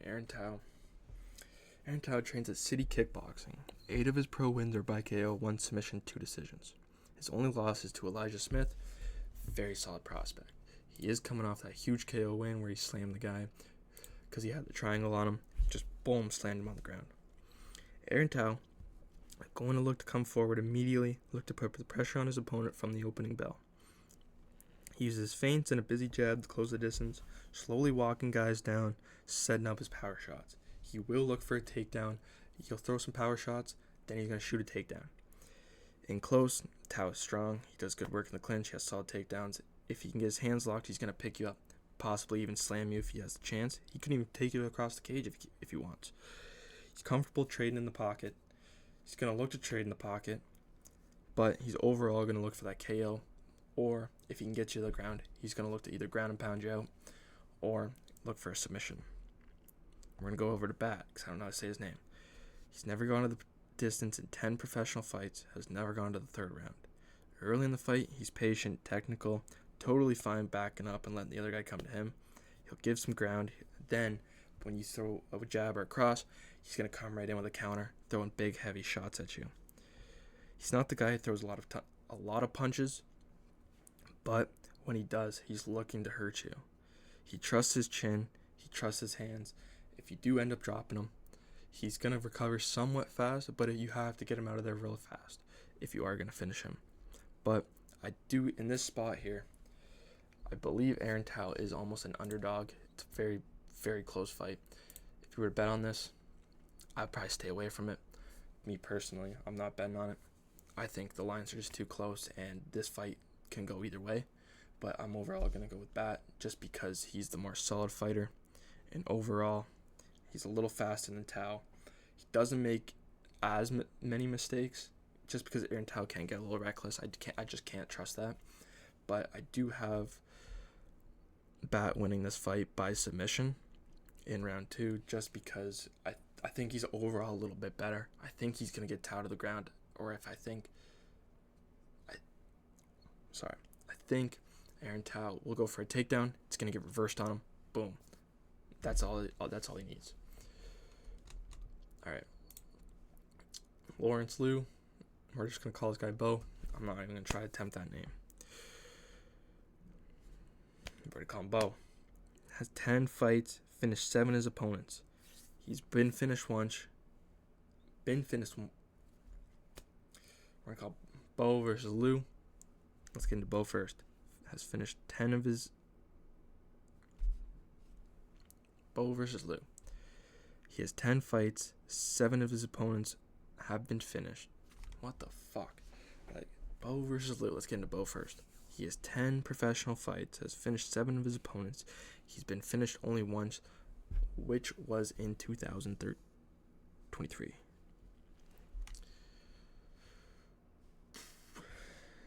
Aaron Tao. Aaron Tao trains at City Kickboxing. 8 of his pro wins are by KO, 1 submission, 2 decisions. His only loss is to Elijah Smith. Very solid prospect. He is coming off that huge KO win where he slammed the guy because he had the triangle on him. Just boom, slammed him on the ground. Aaron Tao going to look to come forward immediately, look to put the pressure on his opponent from the opening bell. He uses feints and a busy jab to close the distance, slowly walking guys down, setting up his power shots. He will look for a takedown. He'll throw some power shots, then he's going to shoot a takedown. In close, Tao is strong. He does good work in the clinch. He has solid takedowns. If he can get his hands locked, he's going to pick you up, possibly even slam you if he has the chance. He could even take you across the cage if he wants. He's comfortable trading in the pocket. He's going to look to trade in the pocket, but he's overall going to look for that KO, or if he can get you to the ground, he's going to look to either ground and pound you out or look for a submission. We're going to go over to Bat, because I don't know how to say his name. He's never gone to the distance in 10 professional fights, has never gone to the third round. Early in the fight, he's patient, technical, totally fine backing up and letting the other guy come to him. He'll give some ground. Then, when you throw a jab or a cross, he's going to come right in with a counter, throwing big, heavy shots at you. He's not the guy who throws a lot of punches, but when he does, he's looking to hurt you. He trusts his chin. He trusts his hands. If you do end up dropping him, he's going to recover somewhat fast, but you have to get him out of there real fast if you are going to finish him. But I do, in this spot here, I believe Aaron Tao is almost an underdog. It's a very, very close fight. If you were to bet on this, I'd probably stay away from it. Me personally, I'm not betting on it. I think the lines are just too close, and this fight can go either way. But I'm overall going to go with Bat just because he's the more solid fighter. And overall, he's a little faster than Tao. He doesn't make as many mistakes just because Aaron Tao can get a little reckless. I just can't trust that. But I do have Bat winning this fight by submission in round 2 just because I think he's overall a little bit better. I think he's going to get Tao to the ground. Or if I think Aaron Tao will go for a takedown. It's going to get reversed on him. Boom. That's all he needs. All right. Lawrence Liu. We're just going to call this guy Bo. I'm not even going to try to attempt that name. We're going to call him Bo. Has 10 fights, finished 7 of his opponents. He's been finished once. We're going to call Bo versus Liu. Let's get into Bo first. Has finished 10 of his... Bo versus Liu. He has 10 fights. 7 of his opponents have been finished. What the fuck? Bo versus Liu. Let's get into Bo first. He has 10 professional fights. Has finished 7 of his opponents. He's been finished only once, which was in 2023.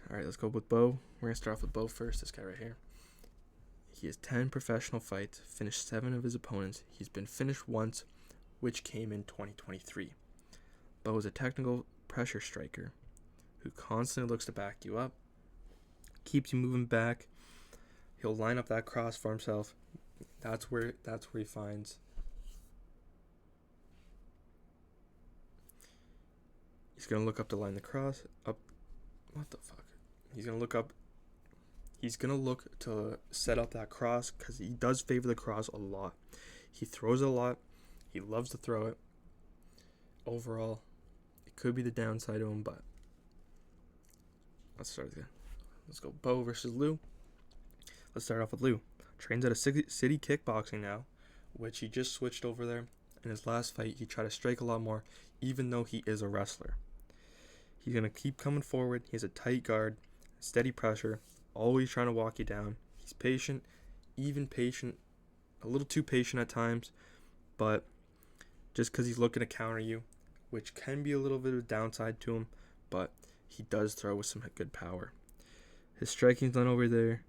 All right, let's go with Bo. We're going to start off with Bo first, this guy right here. He has 10 professional fights, finished 7 of his opponents. He's been finished once, which came in 2023. Bo is a technical pressure striker who constantly looks to back you up, keeps you moving back. He'll line up that cross for himself. That's where he finds. He's going to look up to line the cross up. What the fuck? He's going to look up. He's going to look to set up that cross because he does favor the cross a lot. He throws it a lot. He loves to throw it. Overall, it could be the downside to him, but let's start again. Let's go Bo versus Liu. Let's start off with Liu. Trains at a City Kickboxing now, which he just switched over there. In his last fight, he tried to strike a lot more, even though he is a wrestler. He's going to keep coming forward. He has a tight guard, steady pressure, always trying to walk you down. He's patient, even patient, a little too patient at times, but just because he's looking to counter you, which can be a little bit of a downside to him, but he does throw with some good power. His striking's not over there.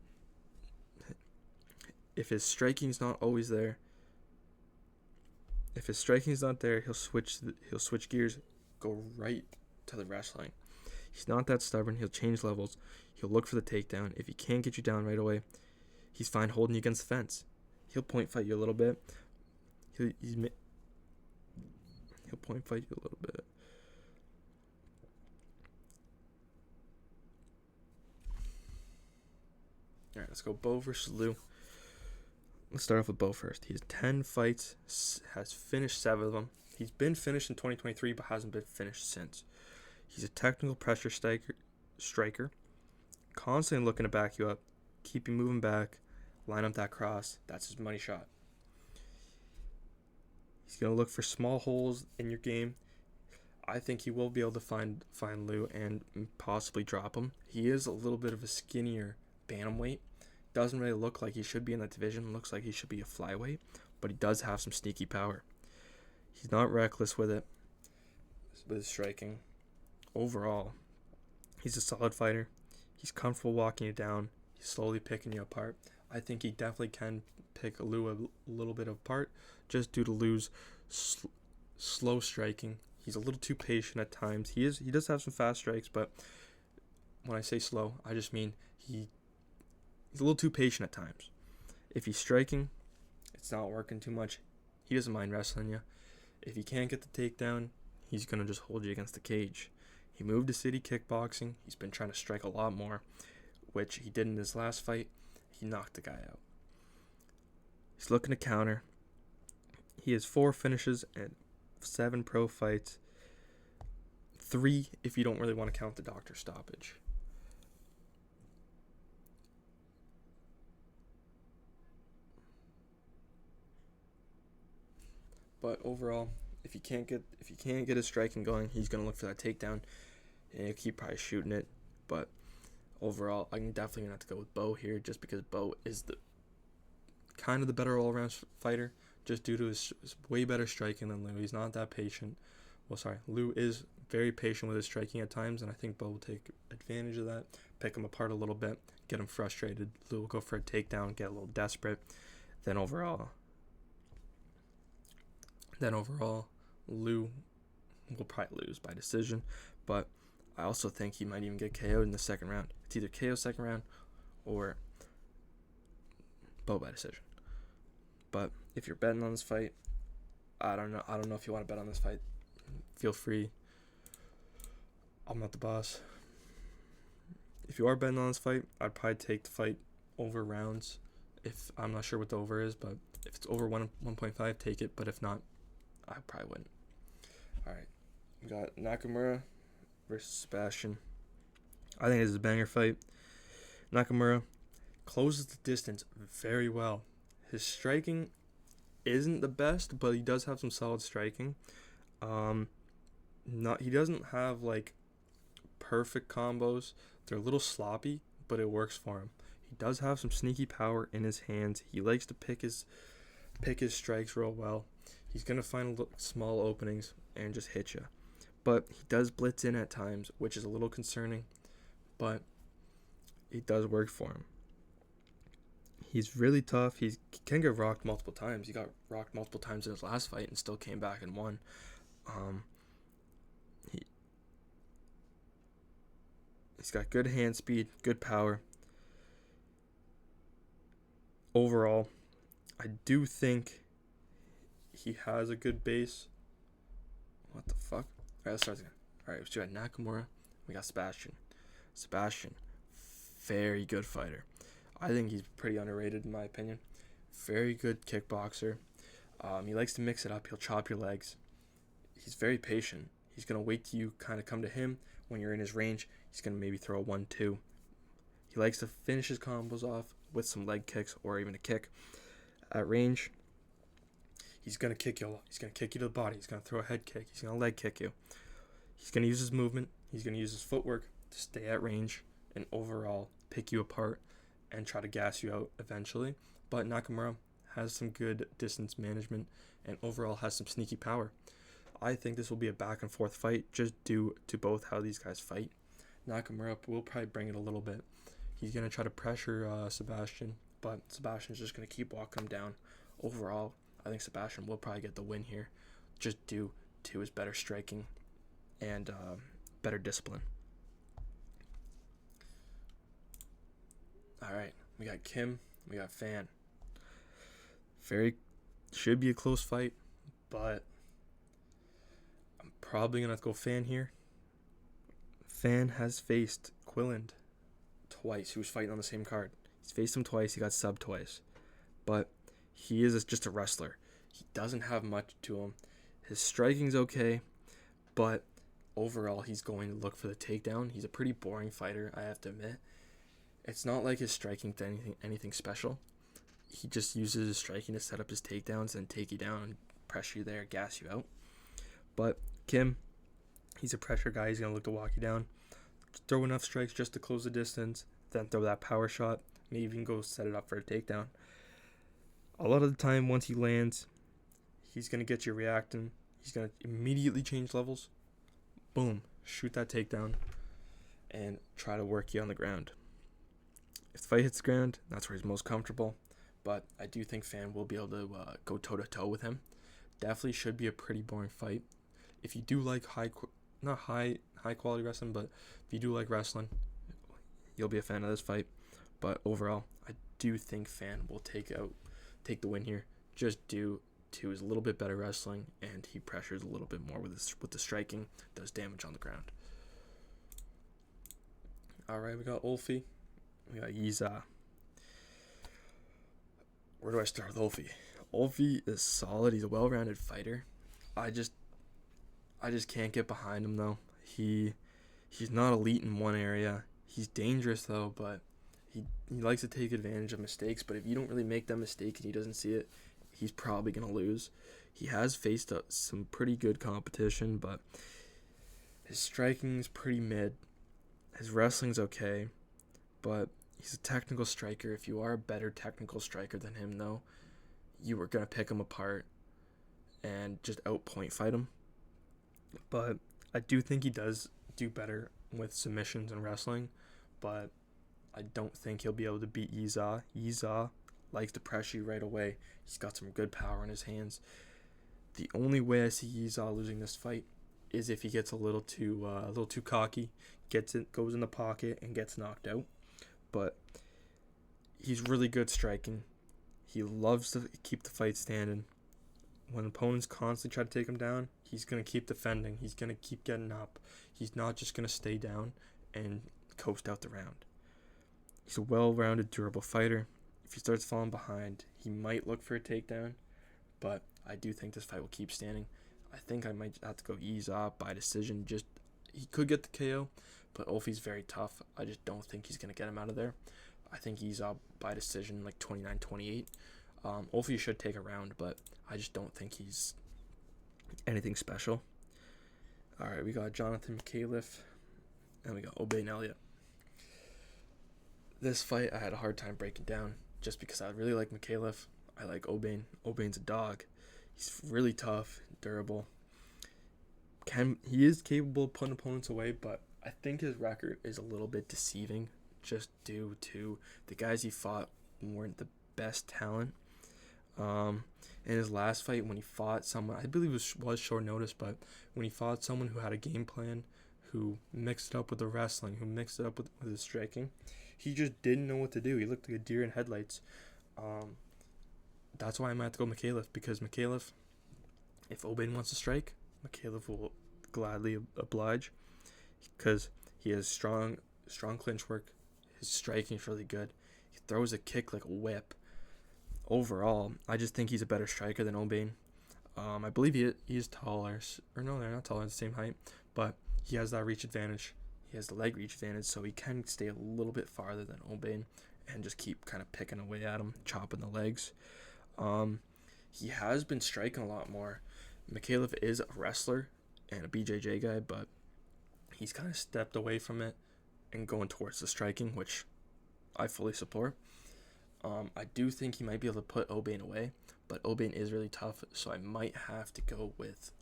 If his striking's not always there, if his striking's not there, he'll switch gears, go right to the wrestling. He's not that stubborn. He'll change levels. He'll look for the takedown. If he can't get you down right away, he's fine holding you against the fence. He'll point fight you a little bit. He'll point fight you a little bit. All right, let's go Bo versus Lou. Let's start off with Bo first. He has 10 fights, has finished 7 of them. He's been finished in 2023, but hasn't been finished since. He's a technical pressure striker, constantly looking to back you up, keep you moving back, line up that cross. That's his money shot. He's going to look for small holes in your game. I think he will be able to find Lou and possibly drop him. He is a little bit of a skinnier bantamweight. Doesn't really look like he should be in that division. Looks like he should be a flyweight, but he does have some sneaky power. He's not reckless with it, with his striking. Overall, he's a solid fighter. He's comfortable walking you down. He's slowly picking you apart. I think he definitely can pick Lou a little bit apart, just due to Lou's slow striking. He's a little too patient at times. He does have some fast strikes, but when I say slow, I just mean he's a little too patient at times. If he's striking, it's not working too much. He doesn't mind wrestling you. If he can't get the takedown, he's going to just hold you against the cage. He moved to city kickboxing. He's been trying to strike a lot more, which he did in his last fight. He knocked the guy out. He's looking to counter. He has 4 finishes and 7 pro fights. 3 if you don't really want to count the doctor stoppage. But overall, if you can't get his striking going, he's gonna look for that takedown, and he'll keep probably shooting it. But overall, I'm definitely gonna have to go with Bo here, just because Bo is the kind of the better all-around fighter, just due to his way better striking than Lou. He's not that patient. Lou is very patient with his striking at times, and I think Bo will take advantage of that, pick him apart a little bit, get him frustrated. Lou will go for a takedown, get a little desperate. Then overall, Lou will probably lose by decision, but I also think he might even get KO'd in the second round. It's either KO second round or Bo by decision. But if you're betting on this fight, I don't know if you want to bet on this fight. Feel free. I'm not the boss. If you are betting on this fight, I'd probably take the fight over rounds. If I'm not sure what the over is, but if it's over 1.5, take it. But if not, I probably wouldn't. All right, we got Nakamura versus Sebastian. I think this is a banger fight. Nakamura closes the distance very well. His striking isn't the best, but he does have some solid striking. He doesn't have like perfect combos. They're a little sloppy, but it works for him. He does have some sneaky power in his hands. He likes to pick his strikes real well. He's going to find small openings and just hit you. But he does blitz in at times, which is a little concerning, but it does work for him. He's really tough. He can get rocked multiple times. He got rocked multiple times in his last fight and still came back and won. He's got good hand speed, good power. Overall, I do think he has a good base. What the fuck? Alright, let's start again. Alright, we got Nakamura. We got Sebastian. Sebastian, very good fighter. I think he's pretty underrated in my opinion. Very good kickboxer. He likes to mix it up. He'll chop your legs. He's very patient. He's going to wait till you kind of come to him. When you're in his range, he's going to maybe throw a 1-2. He likes to finish his combos off with some leg kicks or even a kick. At range, he's going to kick you a lot. He's going to kick you to the body. He's going to throw a head kick. He's going to leg kick you. He's going to use his movement. He's going to use his footwork to stay at range and overall pick you apart and try to gas you out eventually. But Nakamura has some good distance management and overall has some sneaky power. I think this will be a back and forth fight just due to both how these guys fight. Nakamura will probably bring it a little bit. He's going to try to pressure Sebastian, but Sebastian's just going to keep walking him down. Overall, I think Sebastian will probably get the win here just due to his better striking and better discipline. All right, we got Kim, we got Fan. Very Should be a close fight, but I'm probably going to go Fan here. Fan has faced Quilland twice, who was fighting on the same card. He's faced him twice, he got subbed twice. But he is just a wrestler. He doesn't have much to him. His striking's okay, but overall he's going to look for the takedown. He's a pretty boring fighter, I have to admit. It's not like his striking to anything special. He just uses his striking to set up his takedowns and take you down and pressure you there, gas you out. But Kim, he's a pressure guy. He's going to look to walk you down. Throw enough strikes just to close the distance, then throw that power shot. Maybe even go set it up for a takedown. A lot of the time, once he lands, he's going to get you reacting. He's going to immediately change levels. Boom. Shoot that takedown and try to work you on the ground. If the fight hits the ground, that's where he's most comfortable. But I do think Fan will be able to go toe-to-toe with him. Definitely should be a pretty boring fight. If you do like not high quality wrestling, but if you do like wrestling, you'll be a fan of this fight. But overall, I do think Fan will take the win here, just due to his little bit better wrestling, and he pressures a little bit more with the striking, does damage on the ground. All right, we got Olfi, we got Yiza. Where do I start with Olfi? Olfi is solid. He's a well-rounded fighter. I just can't get behind him though. He's not elite in one area. He's dangerous though, but he likes to take advantage of mistakes. But if you don't really make that mistake and he doesn't see it, he's probably gonna lose. He has faced some pretty good competition, but his striking's pretty mid. His wrestling's okay, but he's a technical striker. If you are a better technical striker than him, though, you are going to pick him apart and just outpoint fight him. But I do think he does do better with submissions and wrestling, but I don't think he'll be able to beat Yiza. Yiza likes to pressure you right away. He's got some good power in his hands. The only way I see Yiza losing this fight is if he gets a little too cocky, goes in the pocket and gets knocked out. But he's really good striking. He loves to keep the fight standing. When opponents constantly try to take him down, he's going to keep defending. He's going to keep getting up. He's not just going to stay down and coast out the round. He's a well-rounded, durable fighter. If he starts falling behind, he might look for a takedown, but I do think this fight will keep standing. I think I might have to go ease off by decision. He could get the KO, but Olfi's very tough. I just don't think he's going to get him out of there. I think he's up by decision, like 29-28. Olfi should take a round, but I just don't think he's anything special. All right, we got Jonathan Mikhailov, and we got Obain Elliott. This fight I had a hard time breaking down just because I really like Mikhailov. I like Obain. Obain's a dog. He's really tough, durable. He is capable of putting opponents away, but I think his record is a little bit deceiving just due to the guys he fought weren't the best talent. In his last fight, when he fought someone, I believe it was short notice, but when he fought someone who had a game plan, who mixed it up with the wrestling, who mixed it up with his striking, he just didn't know what to do. He looked like a deer in headlights. That's why I might have to go Mikhailov, because Mikhailov, if Obain wants to strike, Mikhailov will gladly oblige, because he has strong clinch work. His striking is really good. He throws a kick like a whip. Overall, I just think he's a better striker than Obain. I believe he is taller. Or no, they're not taller, the same height. But he has that reach advantage. He has the leg reach advantage, so he can stay a little bit farther than Obain and just keep kind of picking away at him, chopping the legs. He has been striking a lot more. Mikhailov is a wrestler and a BJJ guy, but he's kind of stepped away from it and going towards the striking, which I fully support. I do think he might be able to put Obain away, but Obain is really tough, so I might have to go with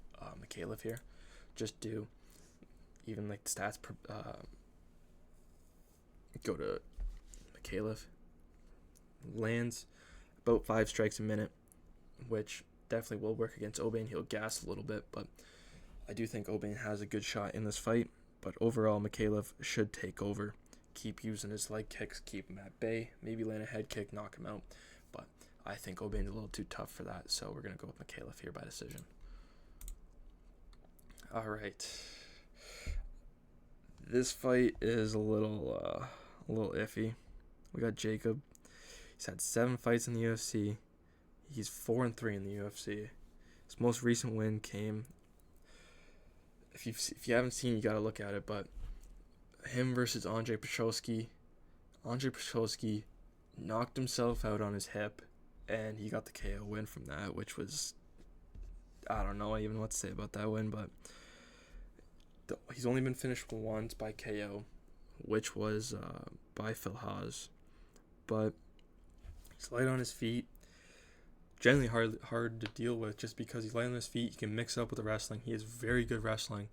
Mikhailov here. Just do even like the stats go to Mikhailov. Lands about 5 strikes a minute, which definitely will work against Obain. He'll gas a little bit, but I do think Obain has a good shot in this fight. But overall, Mikhailov should take over. Keep using his leg kicks, keep him at bay, maybe land a head kick, knock him out. But I think O'Bane's a little too tough for that, so we're going to go with Mikhailov here by decision. All right. This fight is a little iffy. We got Jacob. He's had 7 fights in the UFC. He's 4-3 in the UFC. His most recent win came. If you haven't seen, you gotta look at it. But him versus Andre Petroski. Andre Petroski knocked himself out on his hip, and he got the KO win from that, which was, I don't know even what to say about that win, but he's only been finished once by KO, which was by Phil Haas. But he's light on his feet. Generally hard to deal with just because he's light on his feet. He can mix up with the wrestling. He has very good wrestling,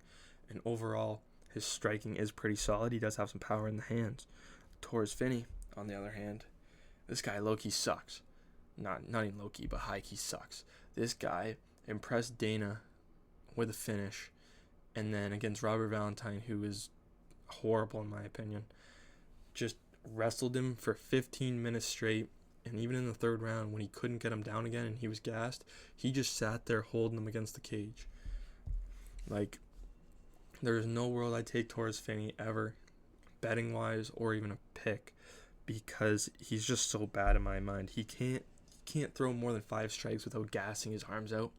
and overall his striking is pretty solid. He does have some power in the hands. Torres Finney, on the other hand, this guy low-key sucks. Not even low-key, but high-key sucks. This guy impressed Dana with a finish, and then against Robert Valentine, who is horrible in my opinion, just wrestled him for 15 minutes straight. And even in the third round, when he couldn't get him down again and he was gassed, he just sat there holding him against the cage. Like, there's no world I'd take Torres Finney ever, betting-wise, or even a pick, because he's just so bad in my mind. He can't throw more than 5 strikes without gassing his arms out.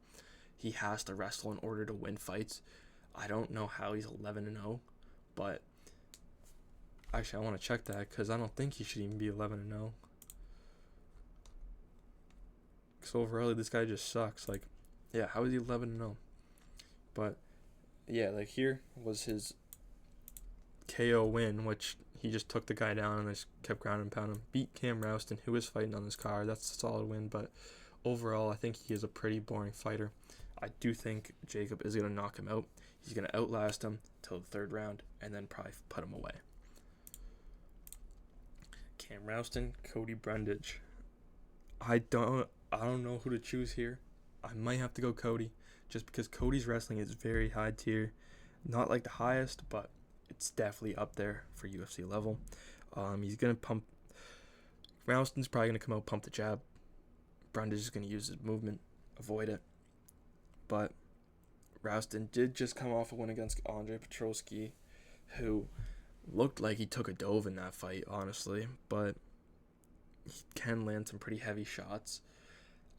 He has to wrestle in order to win fights. I don't know how he's 11-0, but actually I want to check that because I don't think he should even be 11-0. So overall, this guy just sucks. Like, yeah, how is he 11-0? But yeah, like here was his KO win, which he just took the guy down and just kept ground and pounding. Beat Cam Rouston, who was fighting on this card. That's a solid win, but overall, I think he is a pretty boring fighter. I do think Jacob is going to knock him out. He's going to outlast him till the 3rd round and then probably put him away. Cam Rouston, Cody Brundage. I don't know who to choose here. I might have to go Cody, just because Cody's wrestling is very high tier. Not like the highest, but it's definitely up there for UFC level. He's going to pump. Rouston's probably going to come out, pump the jab. Brundage is going to use his movement, avoid it. But Rouston did just come off a win against Andre Petroski, who looked like he took a dove in that fight, honestly. But he can land some pretty heavy shots.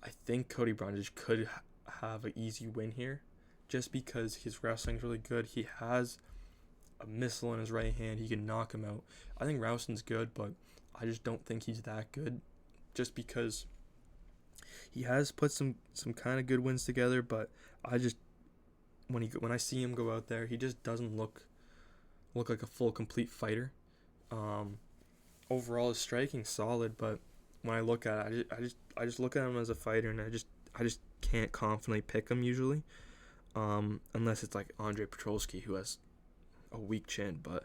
I think Cody Brundage could have an easy win here, just because his wrestling's really good. He has a missile in his right hand. He can knock him out. I think Rouston's good, but I just don't think he's that good, just because he has put some kind of good wins together. But I just when I see him go out there, he just doesn't look like a full complete fighter. Overall, his striking's solid, but when I look at it, I just look at him as a fighter, and I just can't confidently pick him usually, unless it's like Andre Petroski, who has a weak chin. But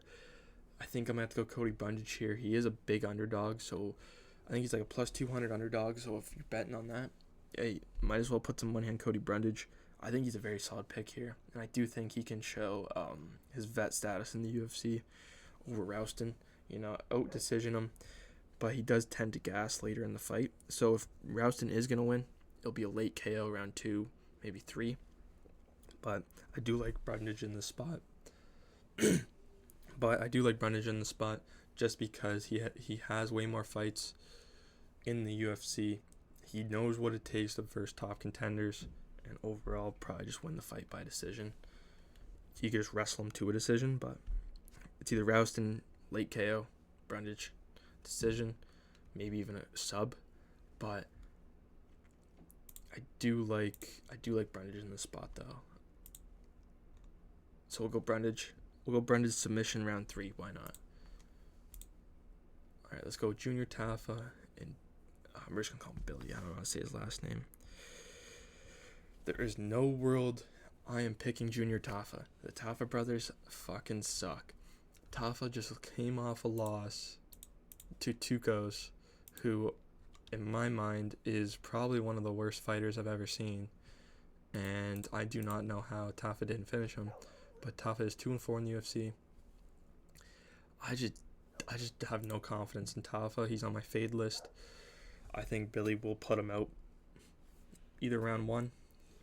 I think I'm gonna have to go Cody Brundage here. He is a big underdog, so I think he's like a plus 200 underdog. So if you're betting on that, yeah, you might as well put some money on Cody Brundage. I think he's a very solid pick here, and I do think he can show his vet status in the UFC over Rouston. Out decision him, but he does tend to gas later in the fight. So if Rouston is gonna win, it'll be a late KO, round 2, maybe 3. But I do like Brundage in this spot. Just because he has way more fights in the UFC. He knows what it takes to verse top contenders, and overall probably just win the fight by decision. You could just wrestle him to a decision, but it's either Rouston late KO, Brundage decision, maybe even a sub. But I do like Brundage in this spot though. So we'll go Brundage. We'll go Brundage submission round 3. Why not? All right, let's go Junior Tafa, and I'm just gonna call him Billy. I don't know how to say his last name. There is no world I am picking Junior Tafa. The Tafa brothers fucking suck. Tafa just came off a loss to Tukos, who, in my mind, is probably one of the worst fighters I've ever seen. And I do not know how Tafa didn't finish him. But Tafa is 2-4 in the UFC. I just have no confidence in Tafa. He's on my fade list. I think Billy will put him out either round 1.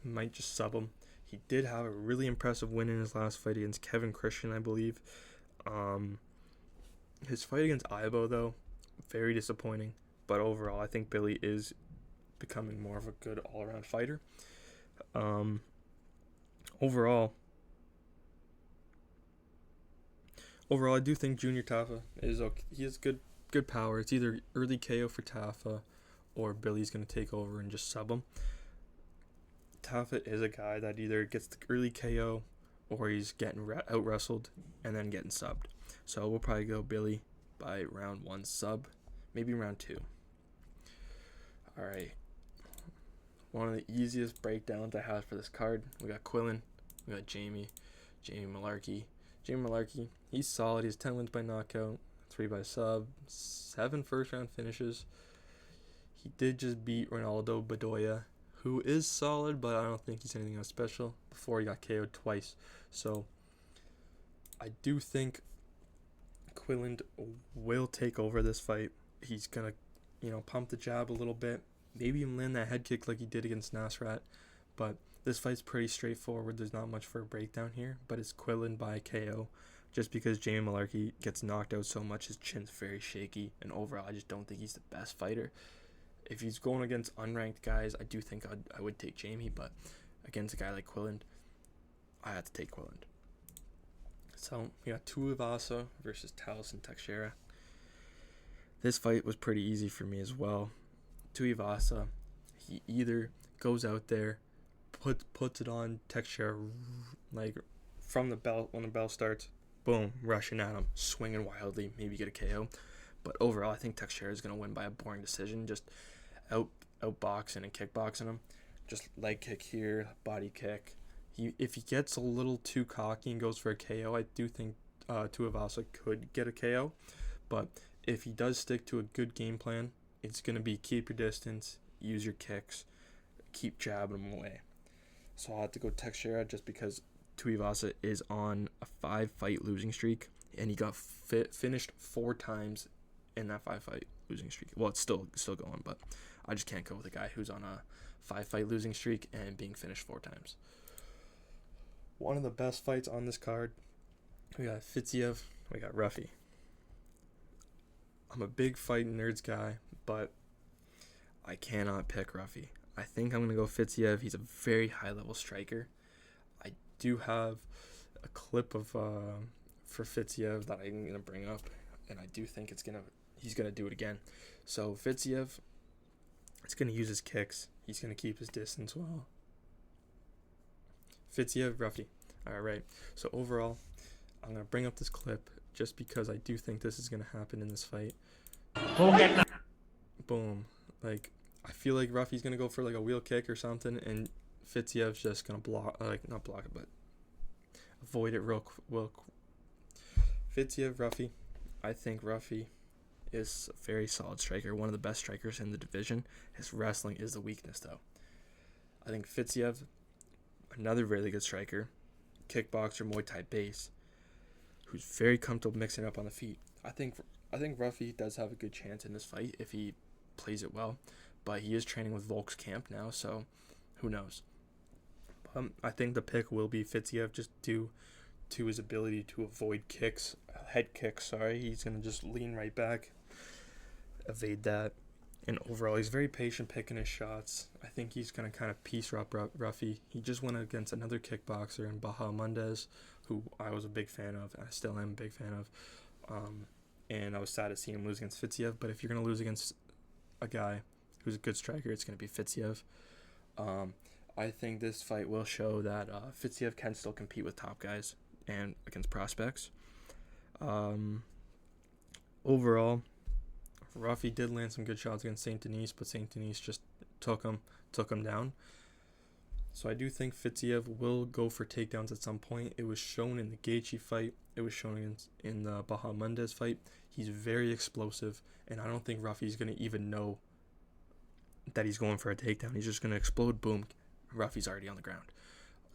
He might just sub him. He did have a really impressive win in his last fight against Kevin Christian, I believe. His fight against Ibo, though, very disappointing. But overall, I think Billy is becoming more of a good all-around fighter. Overall, I do think Junior Tafa is okay. He has good power. It's either early KO for Tafa, or Billy's going to take over and just sub him. Tafa is a guy that either gets the early KO, or he's getting out-wrestled and then getting subbed. So we'll probably go Billy by round 1 sub, maybe round 2. All right. One of the easiest breakdowns I have for this card. We got Quillen. We got Jamie Malarkey. Jamie Malarkey, he's solid. He has 10 wins by knockout, 3 by sub, 7 first-round finishes. He did just beat Ronaldo Bedoya, who is solid, but I don't think he's anything else special, before he got KO'd twice. So I do think Quillen will take over this fight. He's going to, pump the jab a little bit. Maybe even land that head kick like he did against Nasrat. But this fight's pretty straightforward. There's not much for a breakdown here. But it's Quillen by KO. Just because Jamie Malarkey gets knocked out so much, his chin's very shaky. And overall, I just don't think he's the best fighter. If he's going against unranked guys, I do think I would take Jamie. But against a guy like Quillen, I have to take Quillen. So we got Tuivasa versus Taliesin Teixeira. This fight was pretty easy for me as well. Tuivasa, he either goes out there, puts it on Teixeira, like from the bell, when the bell starts, boom, rushing at him, swinging wildly, maybe get a KO. But overall, I think Teixeira is going to win by a boring decision, just outboxing and kickboxing him. Just leg kick here, body kick. If he gets a little too cocky and goes for a KO, I do think Tuivasa could get a KO. But if he does stick to a good game plan, it's going to be keep your distance, use your kicks, keep jabbing him away. So I'll have to go Teixeira just because Tuivasa is on a 5-fight losing streak, and he got finished 4 times in that 5-fight losing streak. Well, it's still going, but I just can't go with a guy who's on a 5-fight losing streak and being finished 4 times. One of the best fights on this card, we got Fiziev, we got Ruffy. I'm a big fight nerds guy, but I cannot pick Ruffy. I think I'm going to go Fiziev. He's a very high-level striker. I do have a clip of for Fiziev that I'm going to bring up, and I do think he's going to do it again. So Fiziev is going to use his kicks. He's going to keep his distance well. Fiziev, Ruffy. All right. So overall, I'm going to bring up this clip just because I do think this is going to happen in this fight. Boom. Like, I feel like Ruffy's going to go for like a wheel kick or something, and Fiziev's just going to not block it, but avoid it real quick. Fiziev, Ruffy. I think Ruffy is a very solid striker, one of the best strikers in the division. His wrestling is the weakness, though. I think Fiziev, another really good striker, kickboxer, Muay Thai base, who's very comfortable mixing it up on the feet. I think Ruffy does have a good chance in this fight if he plays it well, but he is training with Volk's camp now, so who knows. I think the pick will be Fiziev just due to his ability to avoid head kicks. He's going to just lean right back, evade that, and overall he's very patient picking his shots. I think he's going to kind of piece up Ruffy. He just went against another kickboxer in Baja Mendez, who I was a big fan of, and I still am a big fan of. And I was sad to see him lose against Fiziev, but if you're going to lose against a guy who's a good striker, it's going to be Fiziev. I think this fight will show that Fiziev can still compete with top guys and against prospects. Overall, Ruffy did land some good shots against St. Denis, but St. Denis just took him down. So I do think Fiziev will go for takedowns at some point. It was shown in the Gaethje fight. It was shown in the Baja Mendez fight. He's very explosive, and I don't think Ruffy's going to even know that he's going for a takedown. He's just going to explode, boom, Ruffy's already on the ground.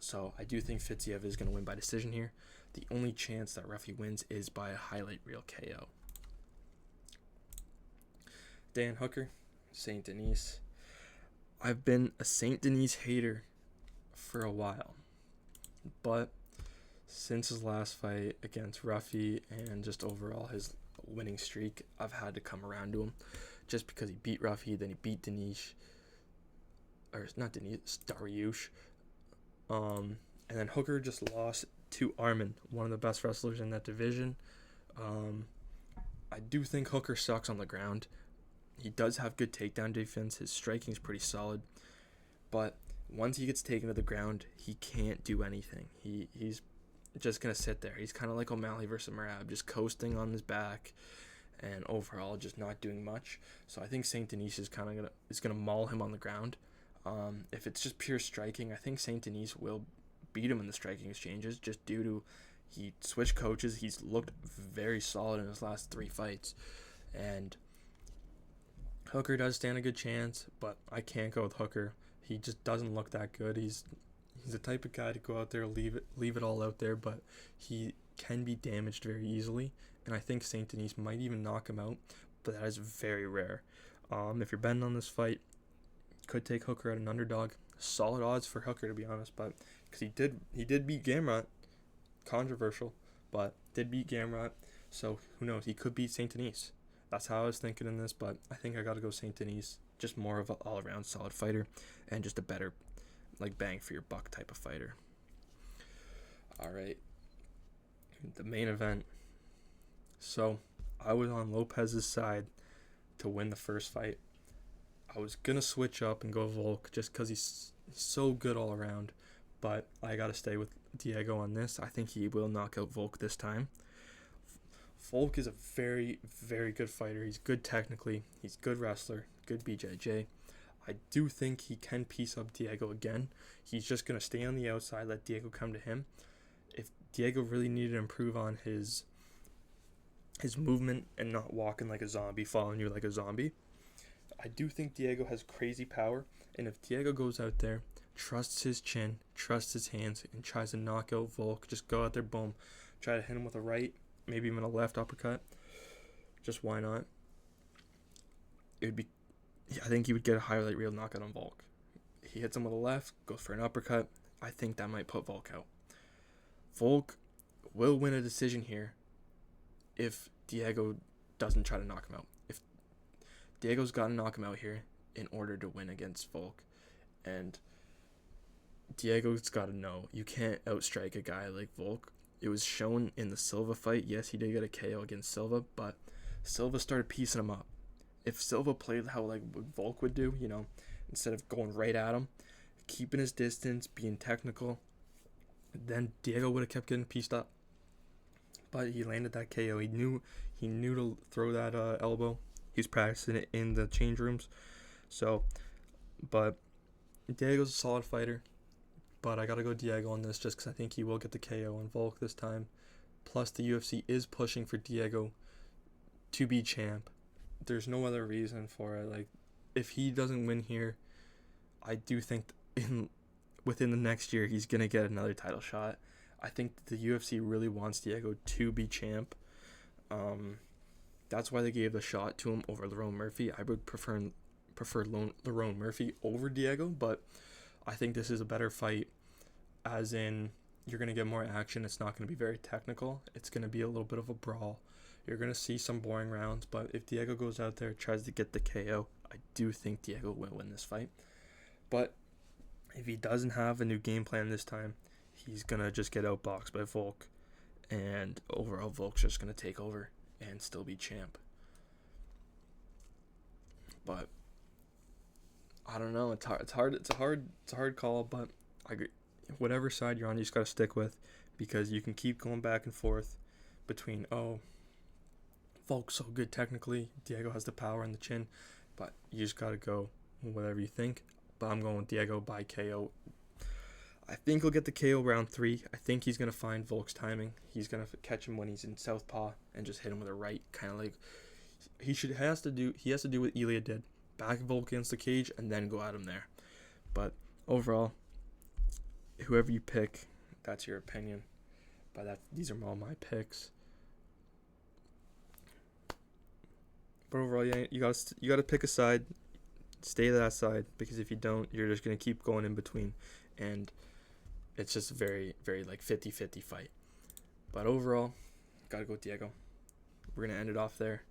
So I do think Fiziev is going to win by decision here. The only chance that Ruffy wins is by a highlight reel KO. Dan Hooker, Saint Denis. I've been a Saint Denis hater for a while, but since his last fight against Ruffy and just overall his winning streak, I've had to come around to him. Just because he beat Ruffy, then he beat Dariush, or not Dariush, Dariush. And then Hooker just lost to Armin, one of the best wrestlers in that division. I do think Hooker sucks on the ground. He does have good takedown defense. His striking's pretty solid. But once he gets taken to the ground, he can't do anything. He's just going to sit there. He's kind of like O'Malley versus Merab, just coasting on his back and overall just not doing much. So I think Saint Denis is kind of gonna maul him on the ground. If it's just pure striking, I think Saint Denis will beat him in the striking exchanges just due to he switched coaches. He's looked very solid in his last 3 fights. And Hooker does stand a good chance, but I can't go with Hooker. He just doesn't look that good. He's the type of guy to go out there, leave it all out there, but he can be damaged very easily. And I think Saint Denis might even knock him out, but that is very rare. If you're betting on this fight, could take Hooker at an underdog. Solid odds for Hooker, to be honest, but because he did beat Gamrot, controversial, but did beat Gamrot. So who knows? He could beat Saint Denis. That's how I was thinking in this, but I think I got to go Saint Denis. Just more of an all-around solid fighter, and just a better, like, bang for your buck type of fighter. All right, the main event. So I was on Lopez's side to win the first fight. I was gonna switch up and go Volk just because he's so good all around, but I gotta stay with Diego on this. I think he will knock out Volk this time. Volk is a very, very good fighter. He's good technically. He's a good wrestler. Good BJJ. I do think he can piece up Diego again. He's just gonna stay on the outside, let Diego come to him. If Diego really needed to improve on his movement and not walking like a zombie, following you like a zombie, I do think Diego has crazy power, and if Diego goes out there, trusts his chin, trusts his hands, and tries to knock out Volk, just go out there, boom, try to hit him with a right, maybe even a left uppercut, just why not? I think he would get a highlight reel knockout on Volk. He hits him with a left, goes for an uppercut. I think that might put Volk out. Volk will win a decision here if Diego doesn't try to knock him out. If Diego's got to knock him out here in order to win against Volk, and Diego's got to know you can't outstrike a guy like Volk. It was shown in the Silva fight. Yes, he did get a KO against Silva, but Silva started piecing him up. If Silva played how like Volk would do, instead of going right at him, keeping his distance, being technical, then Diego would have kept getting pieced up. But he landed that KO. He knew to throw that elbow. He was practicing it in the change rooms. So, but Diego's a solid fighter. But I got to go Diego on this just because I think he will get the KO on Volk this time. Plus, the UFC is pushing for Diego to be champ. There's no other reason for it. Like, if he doesn't win here, I do think within the next year he's going to get another title shot. I think the UFC really wants Diego to be champ. That's why they gave the shot to him over Lerone Murphy. I would prefer Lerone Murphy over Diego, but I think this is a better fight, as in you're going to get more action. It's not going to be very technical. It's going to be a little bit of a brawl. You're going to see some boring rounds, but if Diego goes out there, tries to get the KO, I do think Diego will win this fight. But if he doesn't have a new game plan this time, he's going to just get outboxed by Volk, and overall Volk's just going to take over and still be champ. But I don't know. It's a hard call, but whatever side you're on, you just got to stick with, because you can keep going back and forth between, Volk's so good technically, Diego has the power and the chin, but you just got to go whatever you think. But I'm going with Diego by KO. I think he'll get the KO round 3. I think he's going to find Volk's timing. He's going to catch him when he's in southpaw and just hit him with a right, kind of like he has to do what Elia did. Back Volk against the cage and then go at him there. But overall, whoever you pick, that's your opinion. But these are all my picks. But overall, yeah, you gotta pick a side. stay to that side, because if you don't, you're just going to keep going in between, and it's just a very, very like 50-50 fight. But overall, gotta go Diego. We're going to end it off there.